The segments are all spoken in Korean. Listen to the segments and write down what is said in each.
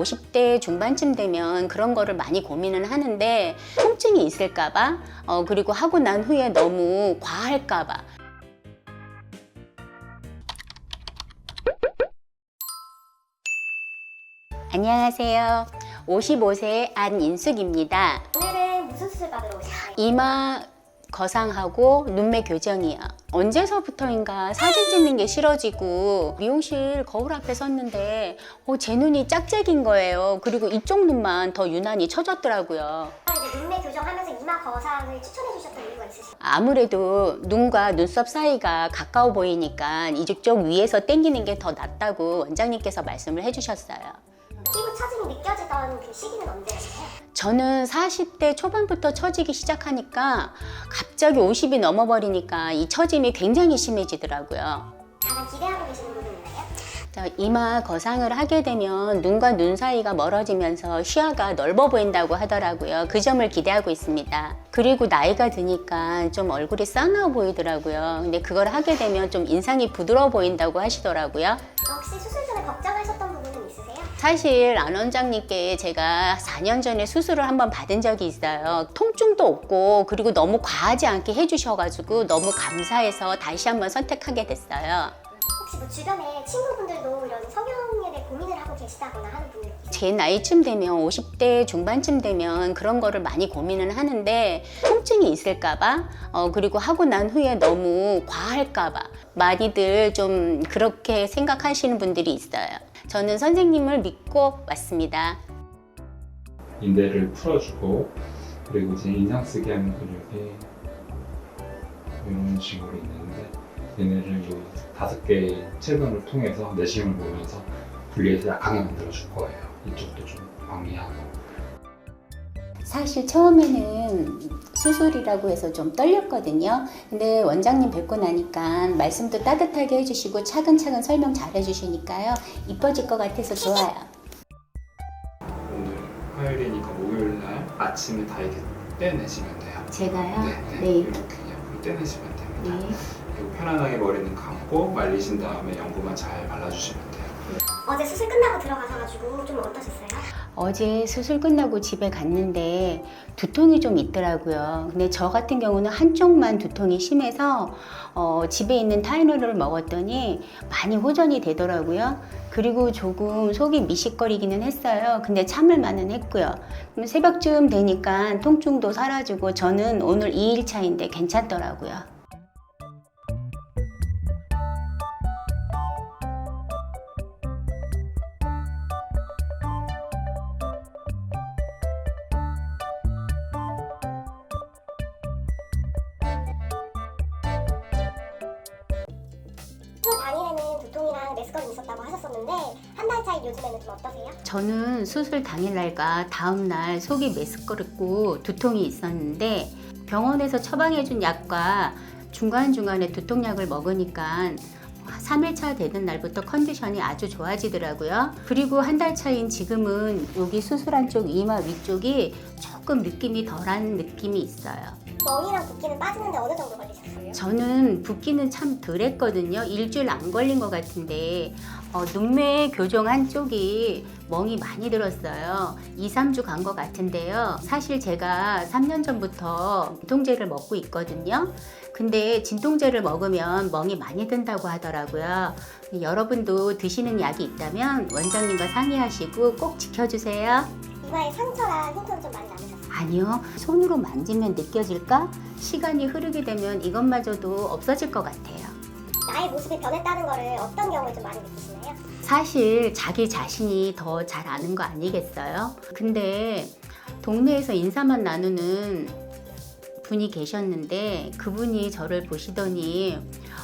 50대 중반쯤 되면 그런 거를 많이 고민을 하는데 통증이 있을까봐 그리고 하고 난 후에 너무 과할까봐. 안녕하세요. 55세 안인숙입니다. 오늘은 무슨 수술 받으러 오셨어요? 이마 거상하고 눈매 교정이요. 언제서부터인가 사진 찍는 게 싫어지고 미용실 거울 앞에 섰는데 제 눈이 짝짝인 거예요. 그리고 이쪽 눈만 더 유난히 처졌더라고요. 이제 눈매 교정하면서 이마 거상을 추천해 주셨던 이유가 있으신가요? 아무래도 눈과 눈썹 사이가 가까워 보이니까 이쪽 위에서 당기는 게 더 낫다고 원장님께서 말씀을 해주셨어요. 피부 처짐이 느껴지던 그 시기는 언제였어요? 저는 40대 초반부터 처지기 시작하니까 갑자기 50이 넘어버리니까 이 처짐이 굉장히 심해지더라고요. 가장 기대하고 계시는 부분 있나요? 이마 거상을 하게 되면 눈과 눈 사이가 멀어지면서 시야가 넓어 보인다고 하더라고요. 그 점을 기대하고 있습니다. 그리고 나이가 드니까 좀 얼굴이 싸나워 보이더라고요. 근데 그걸 하게 되면 좀 인상이 부드러워 보인다고 하시더라고요. 혹시 수술 전에 걱정하셨던 부분은 있으세요? 사실 안 원장님께 제가 4년 전에 수술을 한번 받은 적이 있어요. 통증도 없고 그리고 너무 과하지 않게 해주셔가지고 너무 감사해서 다시 한번 선택하게 됐어요. 혹시 뭐 주변에 친구분들도 이런 성형에 대해 고민을 하고 계시다거나 하는 분들 있으세요? 제 나이쯤 되면 50대 중반쯤 되면 그런 거를 많이 고민을 하는데 통증이 있을까봐 그리고 하고 난 후에 너무 과할까봐 많이들 좀 그렇게 생각하시는 분들이 있어요. 저는 선생님을 믿고 왔습니다. 인대를 풀어주고 그리고 이제 인상 쓰게 하는 근육이 이런 식으로 있는데 얘네를 5개의 체근을 통해서 내심을 보면서 분리해서 약하게 만들어줄 거예요. 이쪽도 좀 방해하고. 사실 처음에는 수술이라고 해서 좀 떨렸거든요. 근데 원장님 뵙고 나니까 말씀도 따뜻하게 해주시고 차근차근 설명 잘 해주시니까요. 이뻐질 것 같아서 좋아요. 오늘 화요일이니까 목요일날 아침에 다 이렇게 떼내시면 돼요. 제가요? 네. 이렇게 옆으로 떼내시면 됩니다. 그리고 편안하게 머리는 감고 말리신 다음에 연고만 잘 발라주시면 돼요. 어제 수술 끝나고 들어가셔가지고 좀 어떠셨어요? 어제 수술 끝나고 집에 갔는데 두통이 좀 있더라고요. 근데 저 같은 경우는 한쪽만 두통이 심해서 집에 있는 타이노를 먹었더니 많이 호전이 되더라고요. 그리고 조금 속이 미식거리기는 했어요. 근데 참을 만은 했고요. 그럼 새벽쯤 되니까 통증도 사라지고 저는 오늘 2일차인데 괜찮더라고요. 수술 당일에는 두통이랑 메스꺼림 있었다고 하셨었는데 한 달 차인 요즘에는 좀 어떠세요? 저는 수술 당일날과 다음날 속이 메스꺼렸고 두통이 있었는데 병원에서 처방해준 약과 중간중간에 두통약을 먹으니까 3일차 되는 날부터 컨디션이 아주 좋아지더라고요. 그리고 한 달 차인 지금은 여기 수술한 쪽 이마 위쪽이 조금 느낌이 덜한 느낌이 있어요. 멍이랑 붓기는 빠지는데 어느 정도 걸리셨어요? 저는 붓기는 참 덜했거든요. 일주일 안 걸린 것 같은데 눈매 교정 한쪽이 멍이 많이 들었어요. 2, 3주 간 것 같은데요. 사실 제가 3년 전부터 진통제를 먹고 있거든요. 근데 진통제를 먹으면 멍이 많이 든다고 하더라고요. 여러분도 드시는 약이 있다면 원장님과 상의하시고 꼭 지켜주세요. 이마에 상처랑 흉터는 좀 많이 남으셨어요? 아니요. 손으로 만지면 느껴질까? 시간이 흐르게 되면 이것마저도 없어질 것 같아요. 나의 모습이 변했다는 거를 어떤 경우에 좀 많이 느끼시나요? 사실 자기 자신이 더 잘 아는 거 아니겠어요? 근데 동네에서 인사만 나누는 분이 계셨는데 그분이 저를 보시더니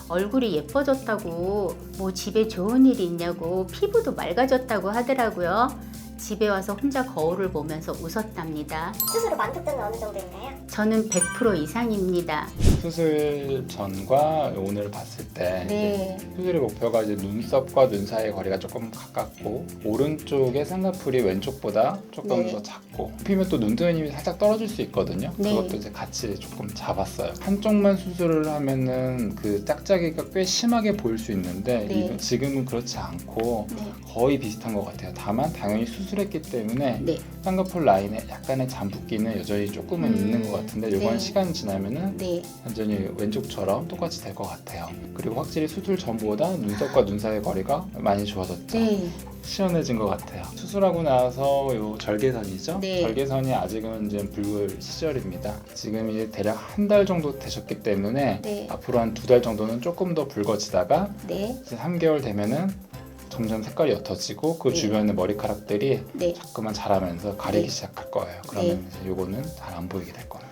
얼굴이 예뻐졌다고 뭐 집에 좋은 일이 있냐고 피부도 맑아졌다고 하더라고요. 집에 와서 혼자 거울을 보면서 웃었답니다. 수술 후 만족도는 어느 정도인가요? 저는 100% 이상입니다. 수술 전과 오늘 봤을 때 네. 수술의 목표가 이제 눈썹과 눈 사이의 거리가 조금 가깝고 오른쪽의 쌍꺼풀이 왼쪽보다 조금 네. 더 작고 피면 또 눈뜨는 힘이 살짝 떨어질 수 있거든요. 네. 그것도 이제 같이 조금 잡았어요. 한쪽만 수술을 하면은 그 짝짝이가 꽤 심하게 보일 수 있는데 네. 지금은 그렇지 않고 네. 거의 비슷한 것 같아요. 다만 당연히 수술 수술했기 때문에 네. 쌍꺼풀 라인에 약간의 잠붓기는 여전히 조금은 있는 것 같은데 이건 네. 시간이 지나면은 네. 완전히 왼쪽처럼 똑같이 될 것 같아요. 그리고 확실히 수술 전보다 눈썹과 눈 사이의 거리가 많이 좋아졌죠. 네. 시원해진 것 같아요. 수술하고 나서 요 절개선이죠. 네. 절개선이 아직은 이제 붉을 시절입니다. 지금 이제 대략 한 달 정도 되셨기 때문에 네. 앞으로 한 2달 정도는 조금 더 붉어지다가 네. 이제 3개월 되면은 점점 색깔이 옅어지고 그 네. 주변의 머리카락들이 네. 자꾸만 자라면서 가리기 네. 시작할 거예요. 그러면 이제 요거는 잘 안 보이게 될 거예요.